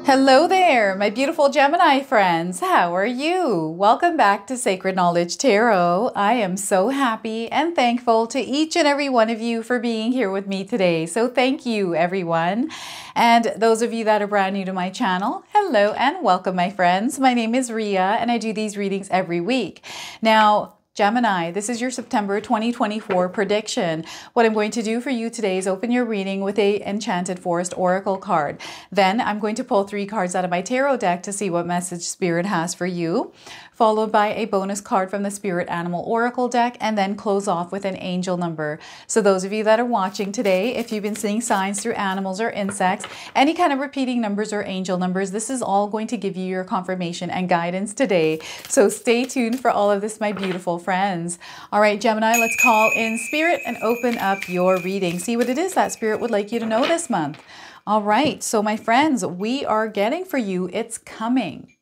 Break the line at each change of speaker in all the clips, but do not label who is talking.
Hello there, my beautiful Gemini friends. How are you? Welcome back to Sacred Knowledge Tarot. I am so happy and thankful to each and every one of you for being here with me today. So thank you, everyone. And those of you that are brand new to my channel, hello and welcome, my friends. My name is Ria and I do these readings every week. Now, Gemini, this is your September 2024 prediction. What I'm going to do for you today is open your reading with a Enchanted Forest Oracle card. Then I'm going to pull 3 cards out of my tarot deck to see what message Spirit has for you, followed by a bonus card from the Spirit Animal Oracle deck, and then close off with an angel number. So those of you that are watching today, if you've been seeing signs through animals or insects, any kind of repeating numbers or angel numbers, this is all going to give you your confirmation and guidance today. So stay tuned for all of this, my beautiful friends. All right, Gemini, let's call in Spirit and open up your reading. See what it is that Spirit would like you to know this month. All right, so my friends, we are getting for you, it's coming.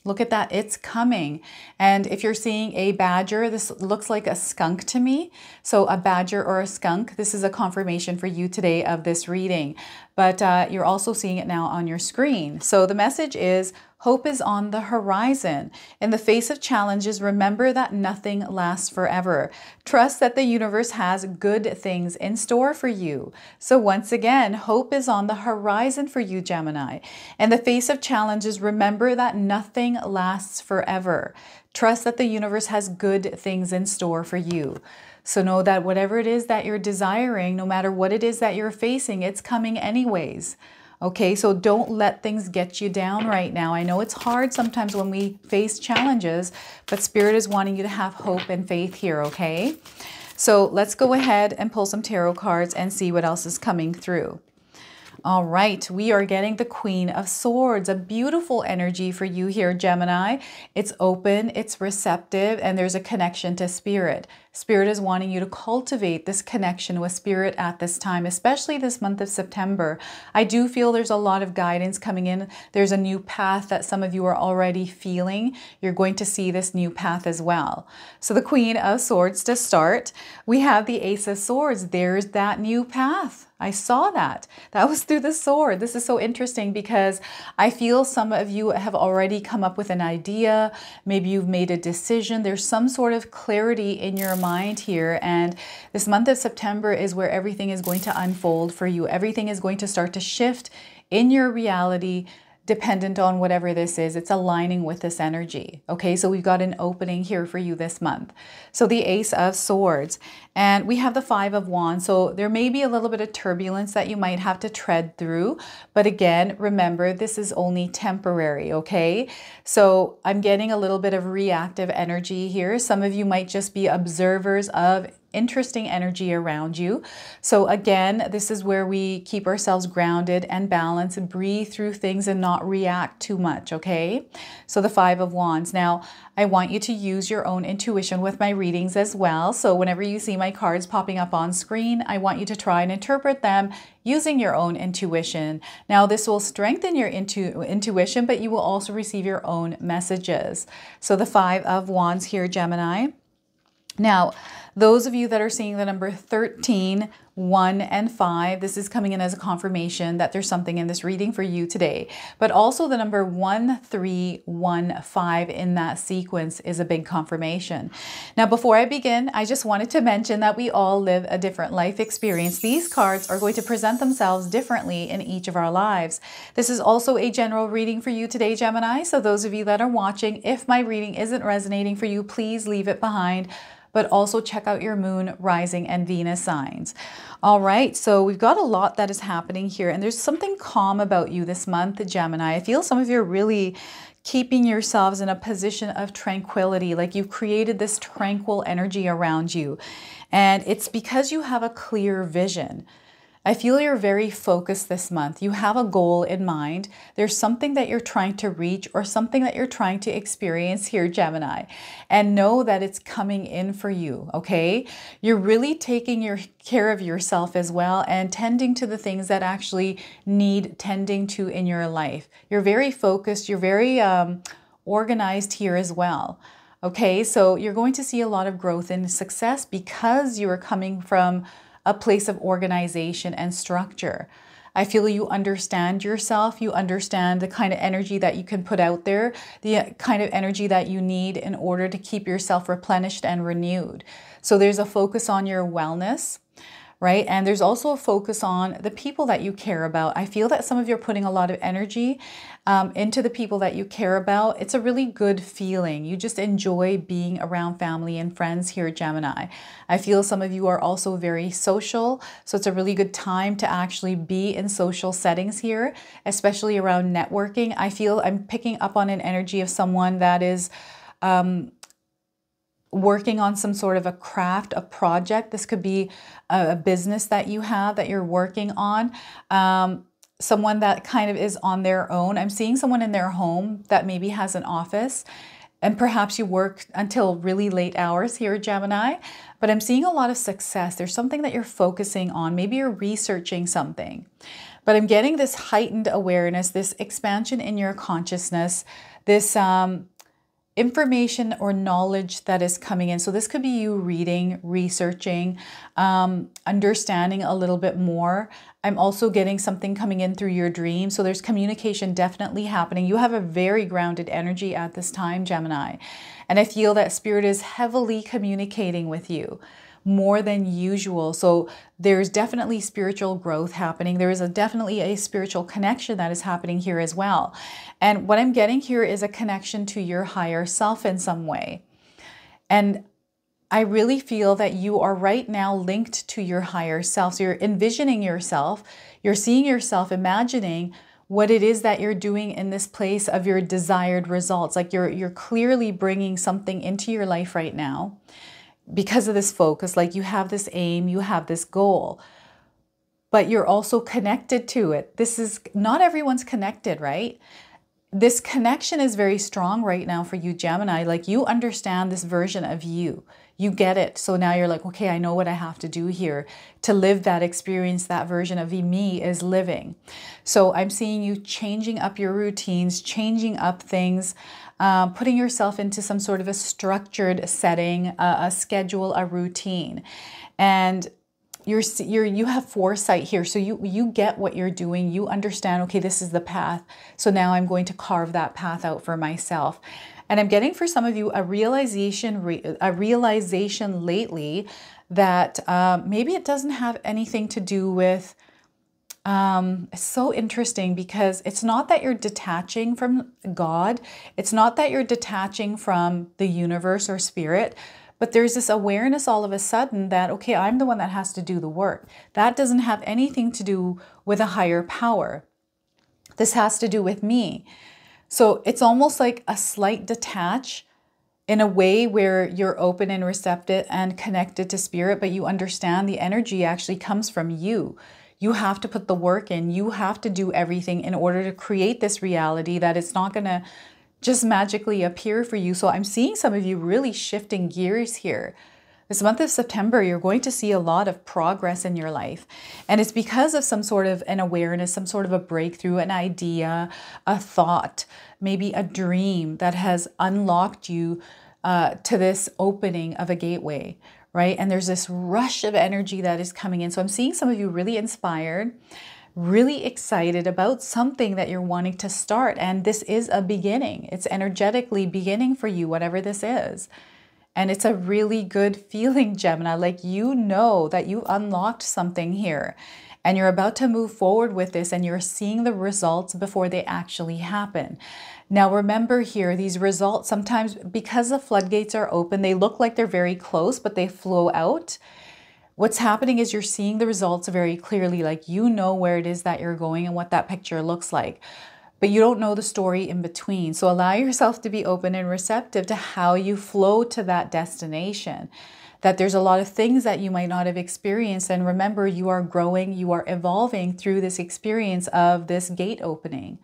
Look at that, it's coming. And if you're seeing a badger, this looks like a skunk to me. So a badger or a skunk, this is a confirmation for you today of this reading. But you're also seeing it now on your screen. So the message is, hope is on the horizon. In the face of challenges, remember that nothing lasts forever. Trust that the universe has good things in store for you. So once again, hope is on the horizon for you, Gemini. In the face of challenges, remember that nothing lasts forever. Trust that the universe has good things in store for you. So know that whatever it is that you're desiring, no matter what it is that you're facing, it's coming anyways. Okay, so don't let things get you down right now. I know it's hard sometimes when we face challenges, but Spirit is wanting you to have hope and faith here, okay? So let's go ahead and pull some tarot cards and see what else is coming through. All right, we are getting the Queen of Swords, a beautiful energy for you here, Gemini. It's open, it's receptive, and there's a connection to Spirit. Spirit is wanting you to cultivate this connection with Spirit at this time, especially this month of September. I do feel there's a lot of guidance coming in. There's a new path that some of you are already feeling. You're going to see this new path as well. So the Queen of Swords to start, we have the Ace of Swords. There's that new path. I saw that. That was through the sword. This is so interesting because I feel some of you have already come up with an idea. Maybe you've made a decision. There's some sort of clarity in your mind here. And this month of September is where everything is going to unfold for you. Everything is going to start to shift in your reality, dependent on whatever this is. It's aligning with this energy. Okay, so we've got an opening here for you this month. So the Ace of Swords, and we have the Five of Wands. So there may be a little bit of turbulence that you might have to tread through. But again, remember, this is only temporary, okay? So I'm getting a little bit of reactive energy here. Some of you might just be observers of interesting energy around you. So again, this is where we keep ourselves grounded and balanced and breathe through things and not react too much, okay? So the Five of Wands. Now, I want you to use your own intuition with my readings as well. So whenever you see my cards popping up on screen, I want you to try and interpret them using your own intuition. Now, this will strengthen your intuition, but you will also receive your own messages. So the Five of Wands here, Gemini. Now, those of you that are seeing the number 13, 1, and 5, this is coming in as a confirmation that there's something in this reading for you today. But also the number 1, 3, 1, 5 in that sequence is a big confirmation. Now, before I begin, I just wanted to mention that we all live a different life experience. These cards are going to present themselves differently in each of our lives. This is also a general reading for you today, Gemini. So those of you that are watching, if my reading isn't resonating for you, please leave it behind. But also check out your moon, rising, and Venus signs. All right, so we've got a lot that is happening here, and there's something calm about you this month, Gemini. I feel some of you are really keeping yourselves in a position of tranquility, like you've created this tranquil energy around you. And it's because you have a clear vision. I feel you're very focused this month. You have a goal in mind. There's something that you're trying to reach or something that you're trying to experience here, Gemini. And know that it's coming in for you, okay? You're really taking care of yourself as well and tending to the things that actually need tending to in your life. You're very focused. You're very organized here as well. Okay, so you're going to see a lot of growth and success because you are coming from a place of organization and structure. I feel you understand yourself. You understand the kind of energy that you can put out there, the kind of energy that you need in order to keep yourself replenished and renewed. So there's a focus on your wellness, right? And there's also a focus on the people that you care about. I feel that some of you are putting a lot of energy into the people that you care about. It's a really good feeling. You just enjoy being around family and friends here, Gemini. I feel some of you are also very social. So it's a really good time to actually be in social settings here, especially around networking. I feel I'm picking up on an energy of someone that is working on some sort of a craft, a project. This could be a business that you have that you're working on. Someone that kind of is on their own. I'm seeing someone in their home that maybe has an office, and perhaps you work until really late hours here, Gemini, but I'm seeing a lot of success. There's something that you're focusing on. Maybe you're researching something, but I'm getting this heightened awareness, this expansion in your consciousness, this information or knowledge that is coming in. So this could be you reading, researching, understanding a little bit more. I'm also getting something coming in through your dreams. So there's communication definitely happening. You have a very grounded energy at this time, Gemini. And I feel that Spirit is heavily communicating with you more than usual. So there's definitely spiritual growth happening. There is definitely a spiritual connection that is happening here as well. And what I'm getting here is a connection to your higher self in some way. And I really feel that you are right now linked to your higher self. So you're envisioning yourself, you're seeing yourself, imagining what it is that you're doing in this place of your desired results. Like you're clearly bringing something into your life right now because of this focus. Like you have this aim, you have this goal, but you're also connected to it. This is not everyone's connected, right? This connection is very strong right now for you, Gemini. Like you understand this version of you. You get it. So now you're like, okay, I know what I have to do here to live that experience. That version of me is living. So I'm seeing you changing up your routines, changing up things, putting yourself into some sort of a structured setting, a schedule, a routine. And you have foresight here. So you get what you're doing. You understand, okay, this is the path. So now I'm going to carve that path out for myself. And I'm getting for some of you a realization lately that maybe it doesn't have anything to do with, it's so interesting because it's not that you're detaching from God. It's not that you're detaching from the universe or spirit, but there's this awareness all of a sudden that, okay, I'm the one that has to do the work. That doesn't have anything to do with a higher power. This has to do with me. So it's almost like a slight detach in a way where you're open and receptive and connected to spirit, but you understand the energy actually comes from you. You have to put the work in. You have to do everything in order to create this reality that it's not going to just magically appear for you. So I'm seeing some of you really shifting gears here. This month of September, you're going to see a lot of progress in your life. And it's because of some sort of an awareness, some sort of a breakthrough, an idea, a thought, maybe a dream that has unlocked you to this opening of a gateway, right? And there's this rush of energy that is coming in. So I'm seeing some of you really inspired, really excited about something that you're wanting to start. And this is a beginning. It's energetically beginning for you, whatever this is. And it's a really good feeling, Gemini. Like you know that you unlocked something here and you're about to move forward with this and you're seeing the results before they actually happen. Now remember here, these results sometimes, because the floodgates are open, they look like they're very close, but they flow out. What's happening is you're seeing the results very clearly, like you know where it is that you're going and what that picture looks like, but you don't know the story in between. So allow yourself to be open and receptive to how you flow to that destination. that there's a lot of things that you might not have experienced. And remember, you are growing, you are evolving through this experience of this gate opening,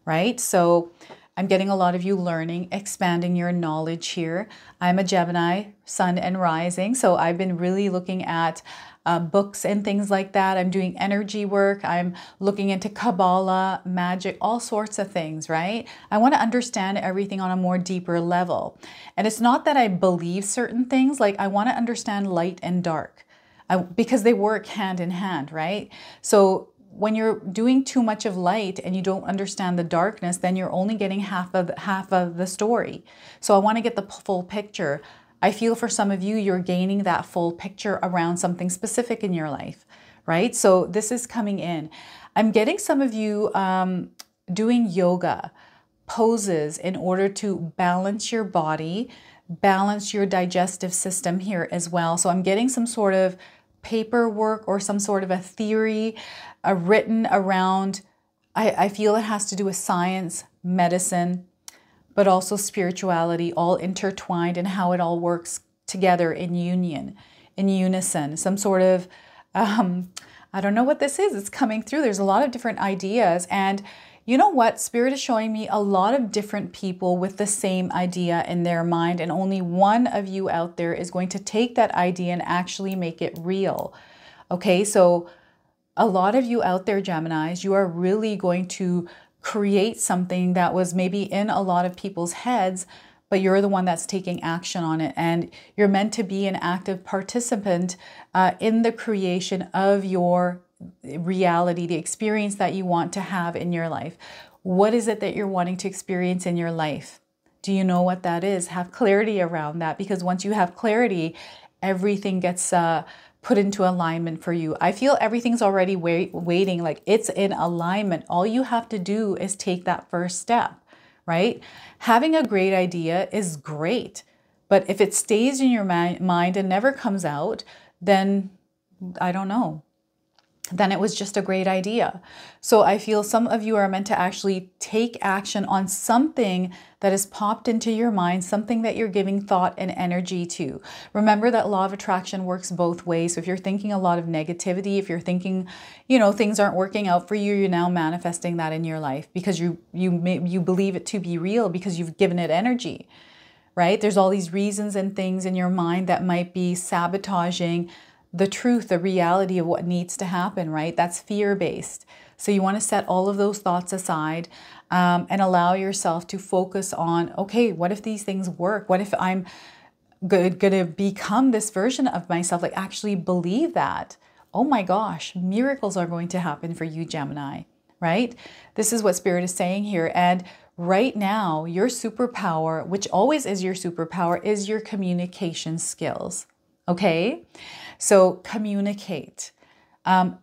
right? So I'm getting a lot of you learning, expanding your knowledge here. I'm a Gemini, sun and rising. So I've been really looking at books and things like that. I'm doing energy work. I'm looking into Kabbalah, magic, all sorts of things, right? I want to understand everything on a more deeper level. And it's not that I believe certain things, like I want to understand light and dark because they work hand in hand, right? So when you're doing too much of light and you don't understand the darkness, then you're only getting half of the story. So I want to get the full picture. I feel for some of you, you're gaining that full picture around something specific in your life, right? So this is coming in. I'm getting some of you doing yoga poses in order to balance your body, balance your digestive system here as well. So I'm getting some sort of paperwork or some sort of a theory written around, I feel it has to do with science, medicine, but also spirituality, all intertwined, and how it all works together in union, in unison. Some sort of, I don't know what this is. It's coming through. There's a lot of different ideas. And you know what? Spirit is showing me a lot of different people with the same idea in their mind. And only one of you out there is going to take that idea and actually make it real. Okay, so a lot of you out there, Geminis, you are really going to create something that was maybe in a lot of people's heads, but you're the one that's taking action on it. And you're meant to be an active participant in the creation of your reality, the experience that you want to have in your life. What is it that you're wanting to experience in your life? Do you know what that is? Have clarity around that, because once you have clarity, everything gets put into alignment for you. I feel everything's already waiting, like it's in alignment. All you have to do is take that first step, right? Having a great idea is great, but if it stays in your mind and never comes out, then I don't know. Then it was just a great idea. So I feel some of you are meant to actually take action on something that has popped into your mind, something that you're giving thought and energy to. Remember that law of attraction works both ways. So if you're thinking a lot of negativity, if you're thinking, you know, things aren't working out for you, you're now manifesting that in your life because you believe it to be real because you've given it energy, right? There's all these reasons and things in your mind that might be sabotaging the truth, the reality of what needs to happen, right? That's fear-based. So you want to set all of those thoughts aside and allow yourself to focus on, okay, what if these things work? What if I'm going to become this version of myself? Like actually believe that. Oh my gosh, miracles are going to happen for you, Gemini, right? This is what Spirit is saying here. And right now, your superpower, which always is your superpower, is your communication skills, okay? So communicate,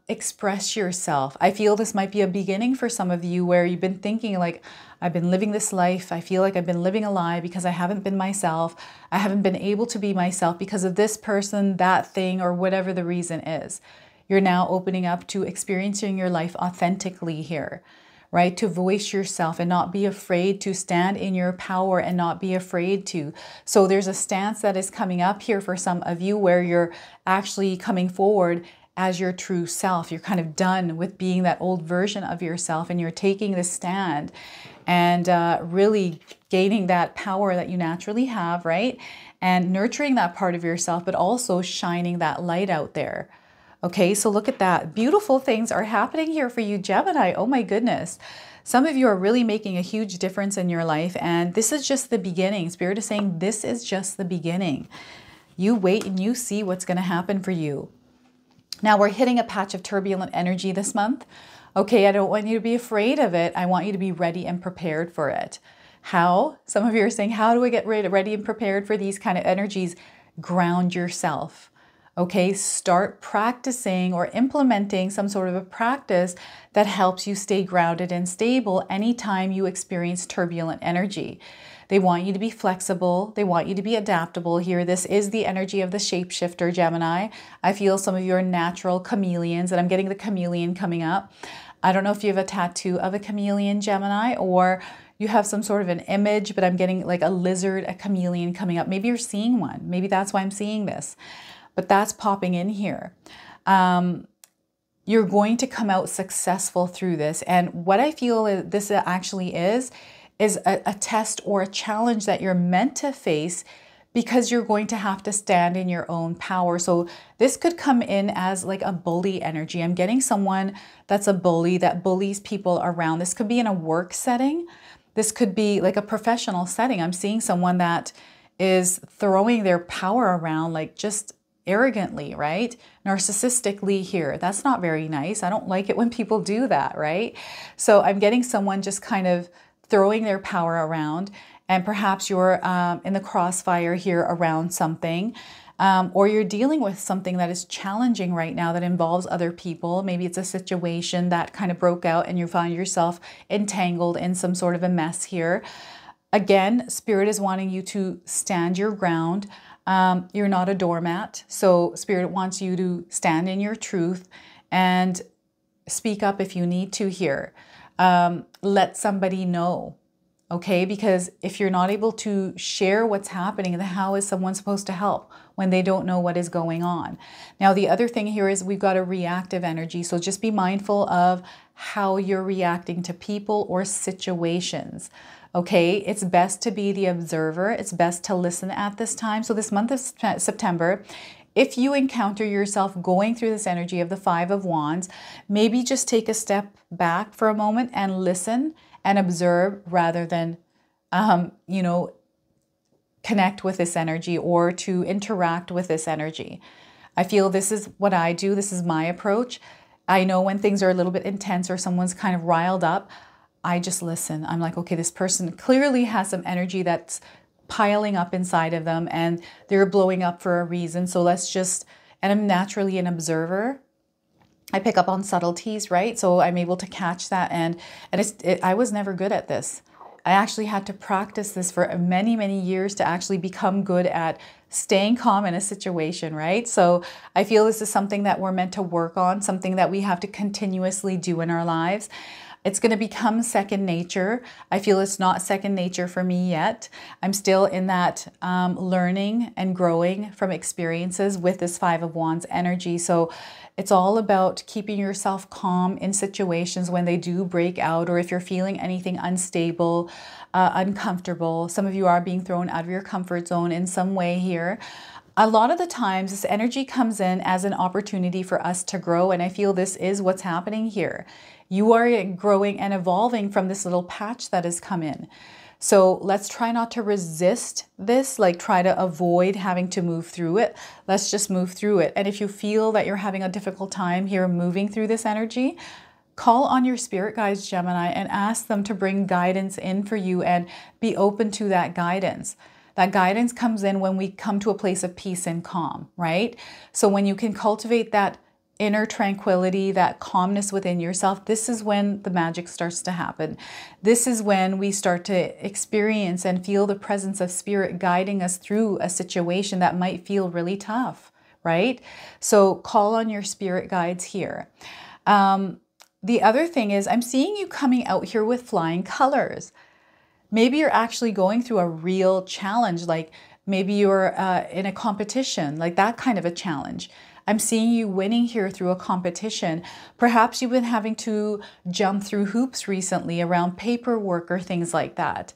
express yourself. I feel this might be a beginning for some of you where you've been thinking like, I've been living this life. I feel like I've been living a lie because I haven't been myself. I haven't been able to be myself because of this person, that thing, or whatever the reason is. You're now opening up to experiencing your life authentically here, right? To voice yourself and not be afraid to stand in your power and not be afraid to. So there's a stance that is coming up here for some of you where you're actually coming forward as your true self. You're kind of done with being that old version of yourself and you're taking the stand and really gaining that power that you naturally have, right? And nurturing that part of yourself, but also shining that light out there. Okay, so look at that. Beautiful things are happening here for you, Gemini. Oh my goodness. Some of you are really making a huge difference in your life, and this is just the beginning. Spirit is saying this is just the beginning. You wait and you see what's going to happen for you. Now we're hitting a patch of turbulent energy this month. Okay, I don't want you to be afraid of it. I want you to be ready and prepared for it. How? Some of you are saying, how do I get ready and prepared for these kind of energies? Ground yourself. Okay, start practicing or implementing some sort of a practice that helps you stay grounded and stable anytime you experience turbulent energy. They want you to be flexible. They want you to be adaptable here. This is the energy of the shapeshifter, Gemini. I feel some of you are natural chameleons, and I'm getting the chameleon coming up. I don't know if you have a tattoo of a chameleon, Gemini, or you have some sort of an image, but I'm getting like a lizard, a chameleon coming up. Maybe you're seeing one. Maybe that's why I'm seeing this. But that's popping in here. You're going to come out successful through this. And what I feel this actually is a test or a challenge that you're meant to face, because you're going to have to stand in your own power. So this could come in as like a bully energy. I'm getting someone that's a bully, that bullies people around. This could be in a work setting. This could be like a professional setting. I'm seeing someone that is throwing their power around like just arrogantly, right? Narcissistically here. That's not very nice. I don't like it when people do that, right? So I'm getting someone just kind of throwing their power around, and perhaps you're in the crossfire here around something, or you're dealing with something that is challenging right now that involves other people. Maybe it's a situation that kind of broke out and you find yourself entangled in some sort of a mess here. Again, Spirit is wanting you to stand your ground. You're not a doormat. So Spirit wants you to stand in your truth and speak up if you need to here. Let somebody know. Okay, because if you're not able to share what's happening, then how is someone supposed to help when they don't know what is going on? Now, the other thing here is we've got a reactive energy. So just be mindful of how you're reacting to people or situations. Okay, it's best to be the observer. It's best to listen at this time. So this month of September, if you encounter yourself going through this energy of the Five of Wands, maybe just take a step back for a moment and listen and observe rather than, you know, connect with this energy or to interact with this energy. I feel this is what I do. This is my approach. I know when things are a little bit intense or someone's kind of riled up, I just listen. I'm like, okay, this person clearly has some energy that's piling up inside of them and they're blowing up for a reason. So let's just, and I'm naturally an observer. I pick up on subtleties, right? So I'm able to catch that. And I was never good at this. I actually had to practice this for many, many years to actually become good at staying calm in a situation, right? So I feel this is something that we're meant to work on, something that we have to continuously do in our lives. It's going to become second nature. I feel it's not second nature for me yet. I'm still in that learning and growing from experiences with this Five of Wands energy. So it's all about keeping yourself calm in situations when they do break out, or if you're feeling anything unstable, uncomfortable. Some of you are being thrown out of your comfort zone in some way here. A lot of the times this energy comes in as an opportunity for us to grow, and I feel this is what's happening here. You are growing and evolving from this little patch that has come in. So let's try not to resist this, like try to avoid having to move through it. Let's just move through it. And if you feel that you're having a difficult time here moving through this energy, call on your spirit guides, Gemini, and ask them to bring guidance in for you and be open to that guidance. That guidance comes in when we come to a place of peace and calm, right? So when you can cultivate that inner tranquility, that calmness within yourself, this is when the magic starts to happen. This is when we start to experience and feel the presence of spirit guiding us through a situation that might feel really tough, right? So call on your spirit guides here. The other thing is I'm seeing you coming out here with flying colors. Maybe you're actually going through a real challenge, like maybe you're in a competition, like that kind of a challenge. I'm seeing you winning here through a competition. Perhaps you've been having to jump through hoops recently around paperwork or things like that.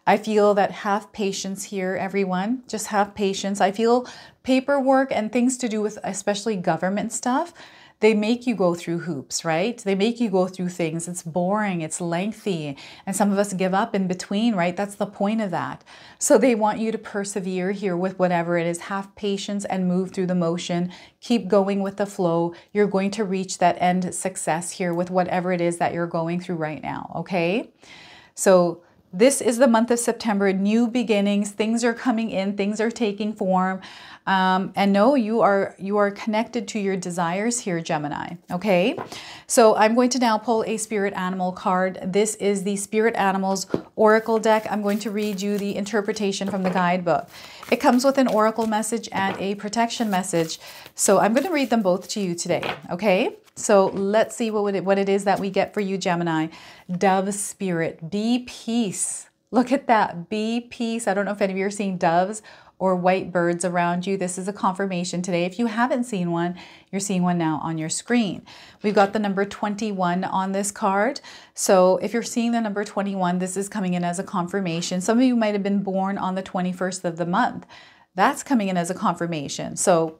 I feel that have patience here, everyone. Just have patience. I feel paperwork and things to do with especially government stuff, they make you go through hoops, right? They make you go through things. It's boring, it's lengthy, and some of us give up in between, right? That's the point of that. So they want you to persevere here with whatever it is. Have patience and move through the motion. Keep going with the flow. You're going to reach that end success here with whatever it is that you're going through right now, okay? So this is the month of September, new beginnings, things are coming in, things are taking form. And no, you are connected to your desires here, Gemini, okay? So I'm going to now pull a spirit animal card. This is the Spirit Animals Oracle deck. I'm going to read you the interpretation from the guidebook. It comes with an oracle message and a protection message. So I'm going to read them both to you today, okay? So let's see what it is that we get for you, Gemini. Dove spirit, be peace. Look at that, be peace. I don't know if any of you are seeing doves or white birds around you. This is a confirmation today. If you haven't seen one, you're seeing one now on your screen. We've got the number 21 on this card. So if you're seeing the number 21, this is coming in as a confirmation. Some of you might have been born on the 21st of the month. That's coming in as a confirmation. So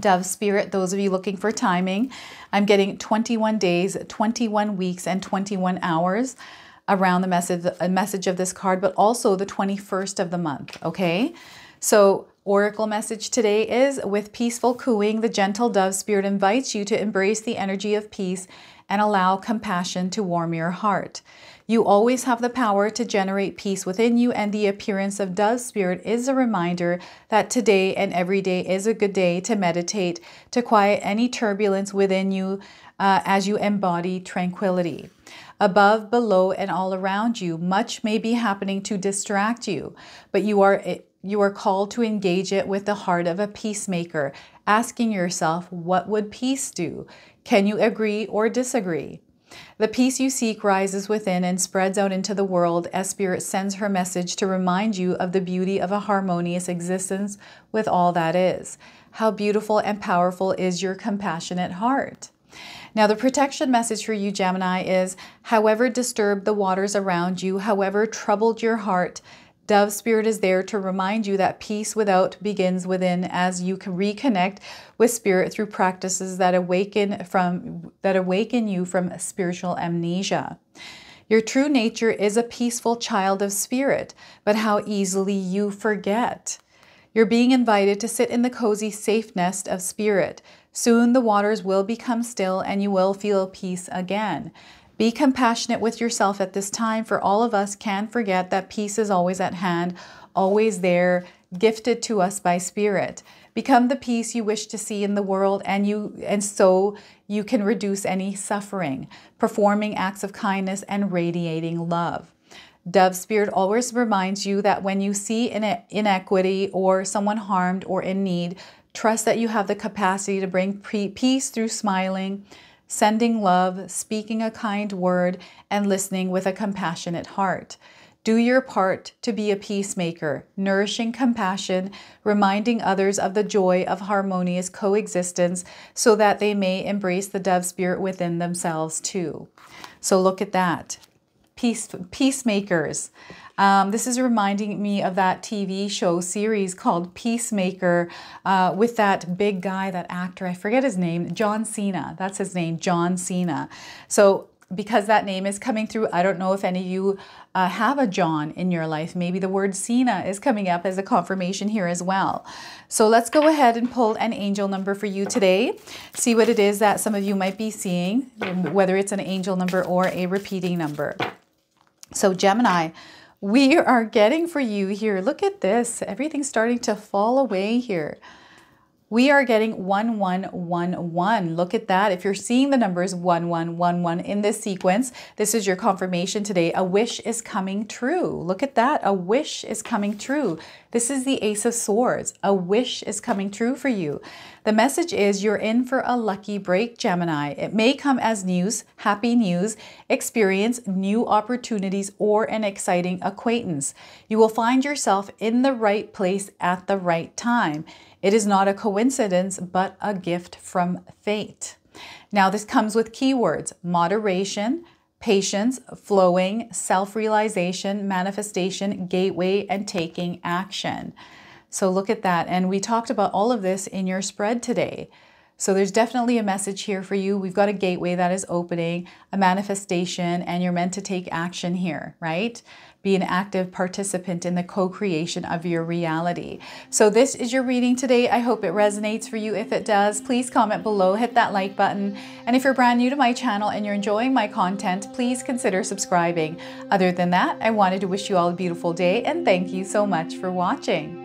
Dove spirit, those of you looking for timing, I'm getting 21 days, 21 weeks, and 21 hours around the message of this card, but also the 21st of the month, okay? So oracle message today is, with peaceful cooing, the gentle dove spirit invites you to embrace the energy of peace and allow compassion to warm your heart. You always have the power to generate peace within you, and the appearance of dove spirit is a reminder that today and every day is a good day to meditate, to quiet any turbulence within you as you embody tranquility. Above, below, and all around you, much may be happening to distract you, but you are called to engage it with the heart of a peacemaker, asking yourself, what would peace do? Can you agree or disagree? The peace you seek rises within and spreads out into the world as Spirit sends her message to remind you of the beauty of a harmonious existence with all that is. How beautiful and powerful is your compassionate heart. Now, the protection message for you, Gemini, is, however disturbed the waters around you, however troubled your heart, Dove Spirit is there to remind you that peace without begins within, as you can reconnect with Spirit through practices that awaken you from spiritual amnesia. Your true nature is a peaceful child of Spirit, but how easily you forget. You're being invited to sit in the cozy, safe nest of Spirit. Soon the waters will become still and you will feel peace again. Be compassionate with yourself at this time, for all of us can forget that peace is always at hand, always there, gifted to us by Spirit. Become the peace you wish to see in the world, and so you can reduce any suffering, performing acts of kindness and radiating love. Dove Spirit always reminds you that when you see inequity or someone harmed or in need, trust that you have the capacity to bring peace through smiling, sending love, speaking a kind word, and listening with a compassionate heart. Do your part to be a peacemaker, nourishing compassion, reminding others of the joy of harmonious coexistence so that they may embrace the Dove Spirit within themselves too. So look at that. Peacemakers. This is reminding me of that TV show series called Peacemaker with that big guy, that actor, I forget his name, John Cena. That's his name, John Cena. So because that name is coming through, I don't know if any of you have a John in your life. Maybe the word Cena is coming up as a confirmation here as well. So let's go ahead and pull an angel number for you today. See what it is that some of you might be seeing, whether it's an angel number or a repeating number. So Gemini, we are getting for you here, look at this, everything's starting to fall away here. We are getting 1111. Look at that. If you're seeing the numbers 1111 in this sequence, this is your confirmation today. A wish is coming true. Look at that. A wish is coming true. This is the Ace of Swords. A wish is coming true for you. The message is you're in for a lucky break, Gemini. It may come as news, happy news, experience, new opportunities, or an exciting acquaintance. You will find yourself in the right place at the right time. It is not a coincidence, but a gift from fate. Now, this comes with keywords: moderation, patience, flowing, self-realization, manifestation, gateway, and taking action. So look at that. And we talked about all of this in your spread today. So there's definitely a message here for you. We've got a gateway that is opening, a manifestation, and you're meant to take action here, right? Be an active participant in the co-creation of your reality. So this is your reading today. I hope it resonates for you. If it does, please comment below, hit that like button. And if you're brand new to my channel and you're enjoying my content, please consider subscribing. Other than that, I wanted to wish you all a beautiful day and thank you so much for watching.